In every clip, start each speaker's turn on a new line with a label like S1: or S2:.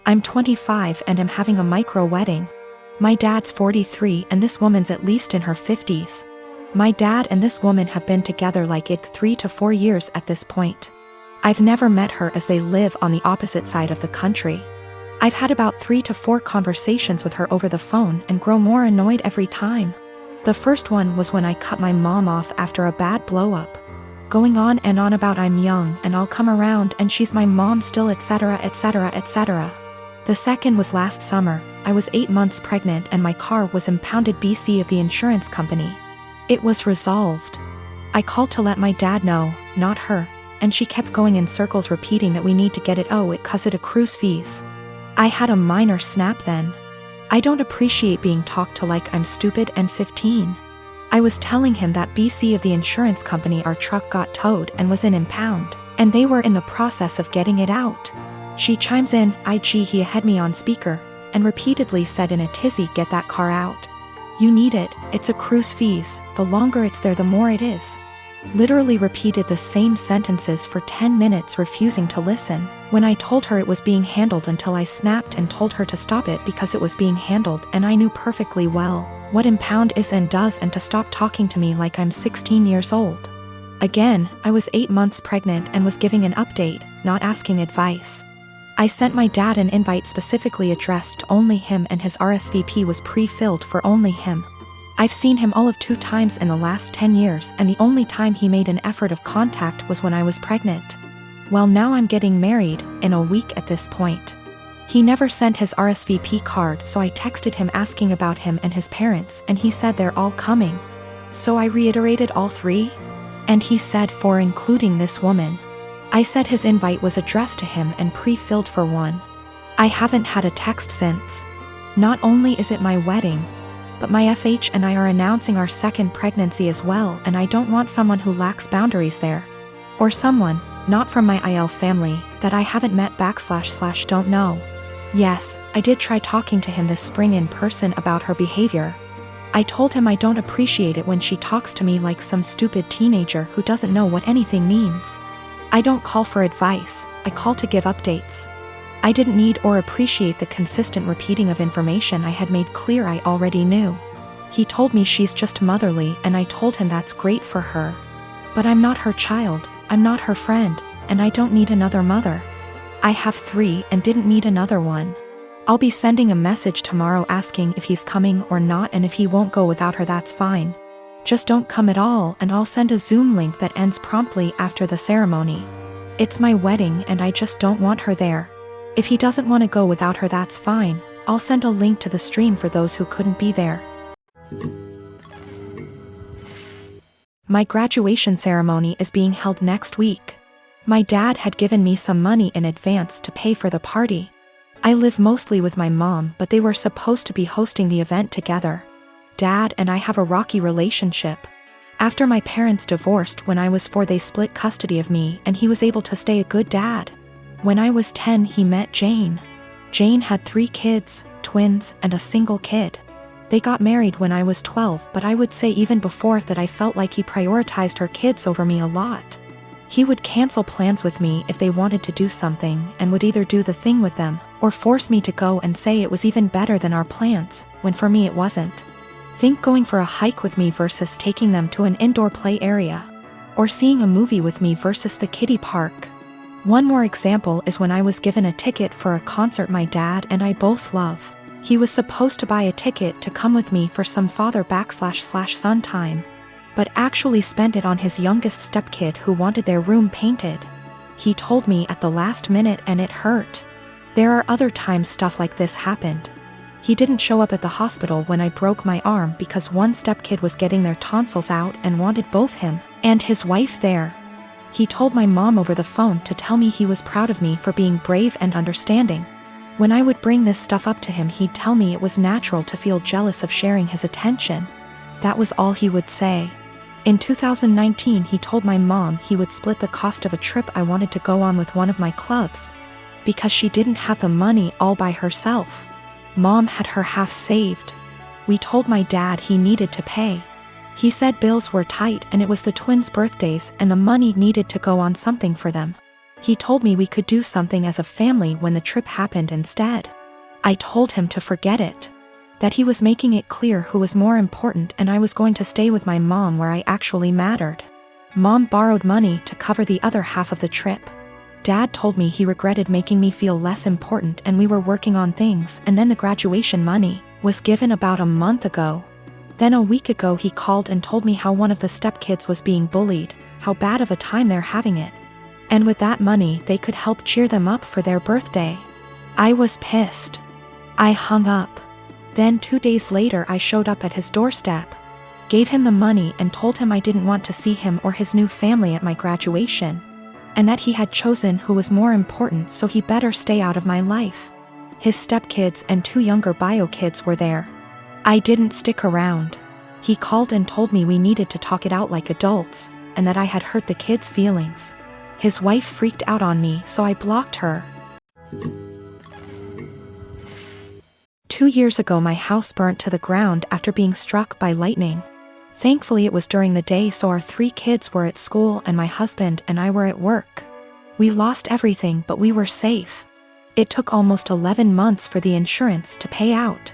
S1: I'm 25 and am having a micro wedding. My dad's 43 and this woman's at least in her 50s. My dad and this woman have been together like 3 to 4 years at this point. I've never met her as they live on the opposite side of the country. I've had about 3 to 4 conversations with her over the phone and grow more annoyed every time. The first one was when I cut my mom off after a bad blow-up. Going on and on about I'm young and I'll come around and she's my mom still, etc, etc, etc. The second was last summer. I was 8 months pregnant and my car was impounded BC of the insurance company. It was resolved. I called to let my dad know, not her, and she kept going in circles repeating that we need to get it cause it accrues fees. I had a minor snap then. I don't appreciate being talked to like I'm stupid and 15. I was telling him that BC of the insurance company our truck got towed and was in impound, and they were in the process of getting it out. She chimes in, he had me on speaker, and repeatedly said in a tizzy, get that car out. You need it, it's accrues fees, the longer it's there the more it is. Literally repeated the same sentences for 10 minutes refusing to listen, when I told her it was being handled until I snapped and told her to stop it because it was being handled and I knew perfectly well what impound is and does and to stop talking to me like I'm 16 years old. Again, I was 8 months pregnant and was giving an update, not asking advice. I sent my dad an invite specifically addressed to only him and his RSVP was pre-filled for only him. I've seen him all of 2 times in the last 10 years and the only time he made an effort of contact was when I was pregnant. Well, now I'm getting married, in a week at this point. He never sent his RSVP card, so I texted him asking about him and his parents and he said they're all coming. So I reiterated all 3? And he said 4 including this woman. I said his invite was addressed to him and pre-filled for 1. I haven't had a text since. Not only is it my wedding, but my FH and I are announcing our 2nd pregnancy as well and I don't want someone who lacks boundaries there. Or someone, not from my IL family, that I haven't met / don't know. Yes, I did try talking to him this spring in person about her behavior. I told him I don't appreciate it when she talks to me like some stupid teenager who doesn't know what anything means. I don't call for advice, I call to give updates. I didn't need or appreciate the consistent repeating of information I had made clear I already knew. He told me she's just motherly and I told him that's great for her. But I'm not her child, I'm not her friend, and I don't need another mother. I have 3 and didn't need another one. I'll be sending a message tomorrow asking if he's coming or not and if he won't go without her that's fine. Just don't come at all and I'll send a Zoom link that ends promptly after the ceremony. It's my wedding and I just don't want her there. If he doesn't want to go without her that's fine, I'll send a link to the stream for those who couldn't be there. My graduation ceremony is being held next week. My dad had given me some money in advance to pay for the party. I live mostly with my mom but they were supposed to be hosting the event together. Dad and I have a rocky relationship. After my parents divorced when I was 4 they split custody of me and he was able to stay a good dad. When I was 10 he met Jane. Jane had 3 kids, twins and a single kid. They got married when I was 12 but I would say even before that I felt like he prioritized her kids over me a lot. He would cancel plans with me if they wanted to do something and would either do the thing with them or force me to go and say it was even better than our plans, when for me it wasn't. Think going for a hike with me versus taking them to an indoor play area. Or seeing a movie with me versus the kiddie park. One more example is when I was given a ticket for a concert my dad and I both love. He was supposed to buy a ticket to come with me for some father / son time. But actually spent it on his youngest stepkid who wanted their room painted. He told me at the last minute and it hurt. There are other times stuff like this happened. He didn't show up at the hospital when I broke my arm because one stepkid was getting their tonsils out and wanted both him and his wife there. He told my mom over the phone to tell me he was proud of me for being brave and understanding. When I would bring this stuff up to him he'd tell me it was natural to feel jealous of sharing his attention. That was all he would say. In 2019 he told my mom he would split the cost of a trip I wanted to go on with one of my clubs. Because she didn't have the money all by herself. Mom had her half saved. We told my dad he needed to pay. He said bills were tight and it was the twins' birthdays and the money needed to go on something for them. He told me we could do something as a family when the trip happened instead. I told him to forget it. That he was making it clear who was more important and I was going to stay with my mom where I actually mattered. Mom borrowed money to cover the other half of the trip. Dad told me he regretted making me feel less important and we were working on things, and then the graduation money was given about a month ago. Then a week ago he called and told me how one of the stepkids was being bullied, how bad of a time they're having it. And with that money they could help cheer them up for their birthday. I was pissed. I hung up. Then 2 days later I showed up at his doorstep, gave him the money and told him I didn't want to see him or his new family at my graduation, and that he had chosen who was more important, so he better stay out of my life. His stepkids and 2 younger bio kids were there. I didn't stick around. He called and told me we needed to talk it out like adults, and that I had hurt the kids' feelings. His wife freaked out on me, so I blocked her. 2 years ago my house burnt to the ground after being struck by lightning. Thankfully it was during the day, so our 3 kids were at school and my husband and I were at work. We lost everything, but we were safe. It took almost 11 months for the insurance to pay out.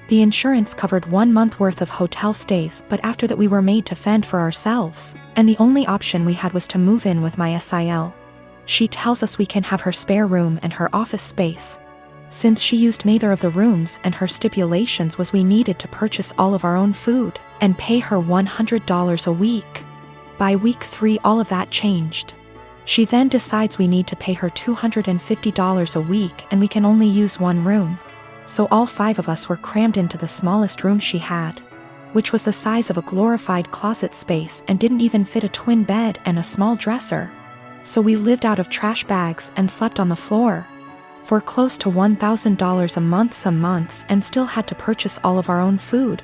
S1: The insurance covered 1 month worth of hotel stays, but after that we were made to fend for ourselves, and the only option we had was to move in with my SIL. She tells us we can have her spare room and her office space. Since she used neither of the rooms, and her stipulations was we needed to purchase all of our own food and pay her $100 a week. By week 3 all of that changed. She then decides we need to pay her $250 a week and we can only use 1 room. So all 5 of us were crammed into the smallest room she had, which was the size of a glorified closet space and didn't even fit a twin bed and a small dresser. So we lived out of trash bags and slept on the floor for close to $1,000 a month some months, and still had to purchase all of our own food,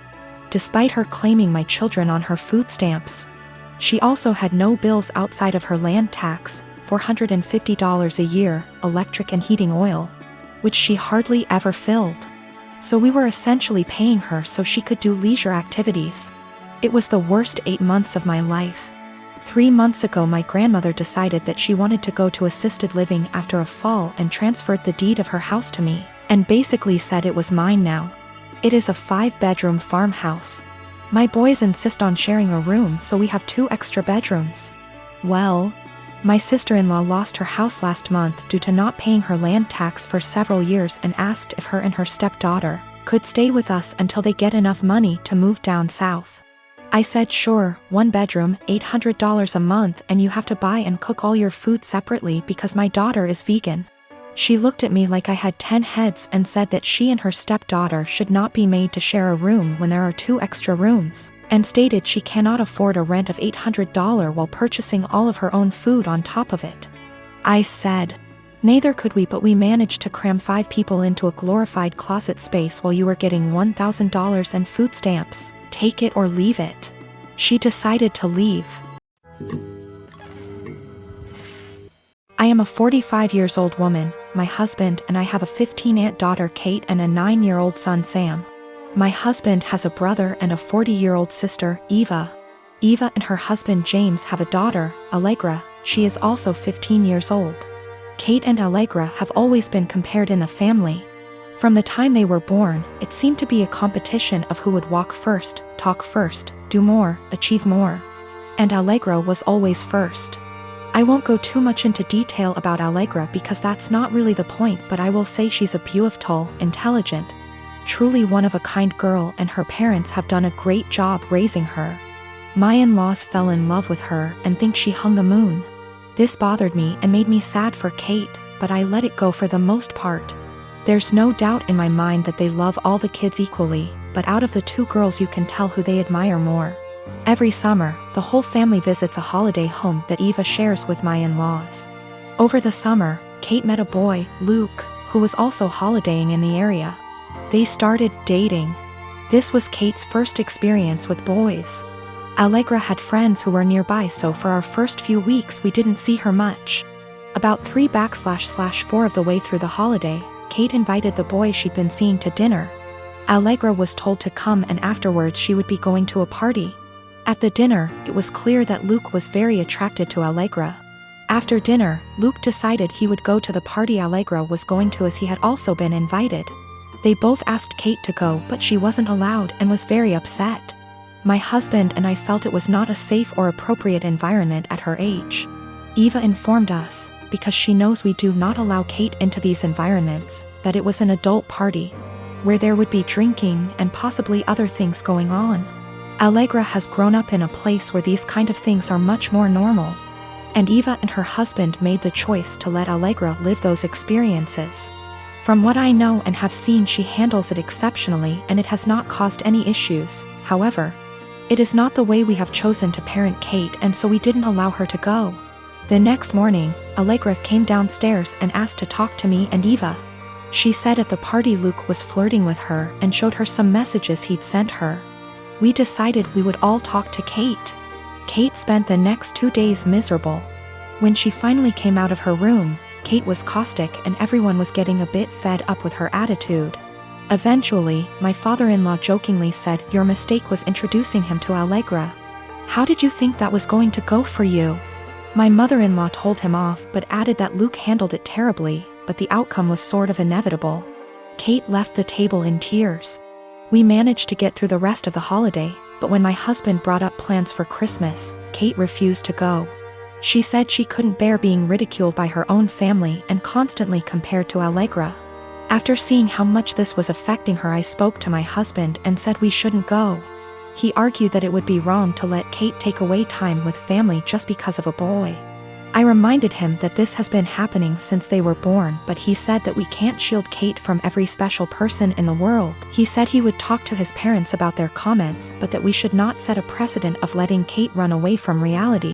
S1: despite her claiming my children on her food stamps. She also had no bills outside of her land tax, $450 a year, electric and heating oil, which she hardly ever filled. So we were essentially paying her so she could do leisure activities. It was the worst 8 months of my life. 3 months ago my grandmother decided that she wanted to go to assisted living after a fall and transferred the deed of her house to me, and basically said it was mine now. It is a 5-bedroom farmhouse. My boys insist on sharing a room, so we have 2 extra bedrooms. Well, my sister-in-law lost her house last month due to not paying her land tax for several years and asked if her and her stepdaughter could stay with us until they get enough money to move down south. I said sure, 1 bedroom, $800 a month, and you have to buy and cook all your food separately because my daughter is vegan. She looked at me like I had 10 heads and said that she and her stepdaughter should not be made to share a room when there are 2 extra rooms, and stated she cannot afford a rent of $800 while purchasing all of her own food on top of it. I said, neither could we, but we managed to cram 5 people into a glorified closet space while you were getting $1,000 and food stamps. Take it or leave it. She decided to leave. I am a 45-year-old woman, my husband and I have a 15-aunt daughter Kate and a 9-year-old son Sam. My husband has a brother and a 40-year-old sister, Eva. Eva and her husband James have a daughter, Allegra. She is also 15 years old. Kate and Allegra have always been compared in the family. From the time they were born, it seemed to be a competition of who would walk first, talk first, do more, achieve more. And Allegra was always first. I won't go too much into detail about Allegra because that's not really the point, but I will say she's a beautiful, intelligent, truly one-of-a-kind girl, and her parents have done a great job raising her. My in-laws fell in love with her and think she hung the moon. This bothered me and made me sad for Kate, but I let it go for the most part. There's no doubt in my mind that they love all the kids equally, but out of the 2 girls you can tell who they admire more. Every summer, the whole family visits a holiday home that Eva shares with my in-laws. Over the summer, Kate met a boy, Luke, who was also holidaying in the area. They started dating. This was Kate's first experience with boys. Allegra had friends who were nearby, so for our first few weeks we didn't see her much. About 3/4 of the way through the holiday, Kate invited the boy she'd been seeing to dinner. Allegra was told to come, and afterwards she would be going to a party. At the dinner, it was clear that Luke was very attracted to Allegra. After dinner, Luke decided he would go to the party Allegra was going to as he had also been invited. They both asked Kate to go, but she wasn't allowed and was very upset. My husband and I felt it was not a safe or appropriate environment at her age. Eva informed us, because she knows we do not allow Kate into these environments, that it was an adult party, where there would be drinking and possibly other things going on. Allegra has grown up in a place where these kind of things are much more normal. And Eva and her husband made the choice to let Allegra live those experiences. From what I know and have seen, she handles it exceptionally and it has not caused any issues. However, it is not the way we have chosen to parent Kate, and so we didn't allow her to go. The next morning, Allegra came downstairs and asked to talk to me and Eva. She said at the party Luke was flirting with her and showed her some messages he'd sent her. We decided we would all talk to Kate. Kate spent the next 2 days miserable. When she finally came out of her room, Kate was caustic and everyone was getting a bit fed up with her attitude. Eventually, my father-in-law jokingly said, "Your mistake was introducing him to Allegra. How did you think that was going to go for you?" My mother-in-law told him off but added that Luke handled it terribly, but the outcome was sort of inevitable. Kate left the table in tears. We managed to get through the rest of the holiday, but when my husband brought up plans for Christmas, Kate refused to go. She said she couldn't bear being ridiculed by her own family and constantly compared to Allegra. After seeing how much this was affecting her, I spoke to my husband and said we shouldn't go. He argued that it would be wrong to let Kate take away time with family just because of a boy. I reminded him that this has been happening since they were born, but he said that we can't shield Kate from every special person in the world. He said he would talk to his parents about their comments, but that we should not set a precedent of letting Kate run away from reality.